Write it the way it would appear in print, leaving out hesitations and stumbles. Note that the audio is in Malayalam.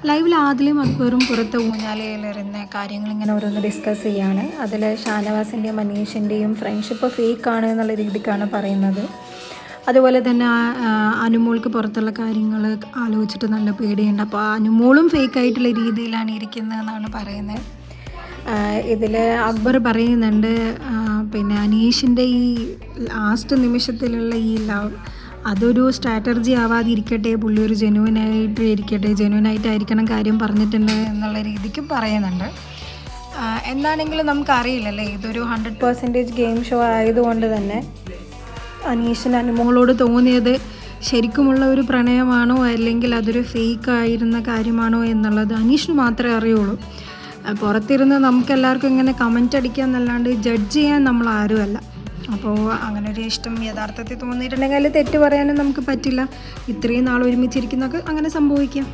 ലൈവിൽ ആദിലും അക്ബറും പുറത്ത് ഊഞ്ഞാലയിലിരുന്ന കാര്യങ്ങൾ ഇങ്ങനെ ഓരോന്ന് ഡിസ്കസ് ചെയ്യാണ്. അതിൽ ഷാനവാസിൻ്റെയും മനീഷിൻ്റെയും ഫ്രണ്ട്ഷിപ്പ് ഫേക്കാണ് എന്നുള്ള രീതിക്കാണ് പറയുന്നത്. അതുപോലെ തന്നെ അനുമോൾക്ക് പുറത്തുള്ള കാര്യങ്ങൾ ആലോചിച്ചിട്ട് നല്ല പേടിയുണ്ട്. അപ്പോൾ അനുമോളും ഫേക്കായിട്ടുള്ള രീതിയിലാണ് ഇരിക്കുന്നതെന്നാണ് പറയുന്നത്. ഇതിൽ അക്ബർ പറയുന്നുണ്ട് പിന്നെ അനീഷിൻ്റെ ഈ ലാസ്റ്റ് നിമിഷത്തിലുള്ള ഈ ലവ് അതൊരു സ്ട്രാറ്റജി ആവാതിരിക്കട്ടെ, പുള്ളി ഒരു ജെന്യുവനായിട്ട് ഇരിക്കട്ടെ, ജെന്യുവനായിട്ടായിരിക്കണം കാര്യം പറഞ്ഞിട്ടുണ്ട് എന്നുള്ള രീതിക്കും പറയുന്നുണ്ട്. എന്താണെങ്കിലും നമുക്കറിയില്ലല്ലേ, ഇതൊരു 100% ഗെയിം ഷോ ആയതുകൊണ്ട് തന്നെ അനീഷിന് അനുമോളോട് തോന്നിയത് ശരിക്കുമുള്ള ഒരു പ്രണയമാണോ അല്ലെങ്കിൽ അതൊരു ഫേക്കായിരുന്ന കാര്യമാണോ എന്നുള്ളത് അനീഷിന് മാത്രമേ അറിയുള്ളൂ. പുറത്തിരുന്ന് നമുക്കെല്ലാവർക്കും ഇങ്ങനെ കമൻ്റ് അടിക്കുക എന്നല്ലാണ്ട് ജഡ്ജ് ചെയ്യാൻ നമ്മൾ ആരുമല്ല. അപ്പോൾ അങ്ങനെ ഒരു ഇഷ്ടം യഥാർത്ഥത്തിൽ തോന്നിയിട്ടുണ്ടെങ്കിൽ അതിൽ തെറ്റ് പറയാനും നമുക്ക് പറ്റില്ല. ഇത്രയും നാൾ ഒരുമിച്ചിരിക്കുന്നതൊക്കെ അങ്ങനെ സംഭവിക്കാം.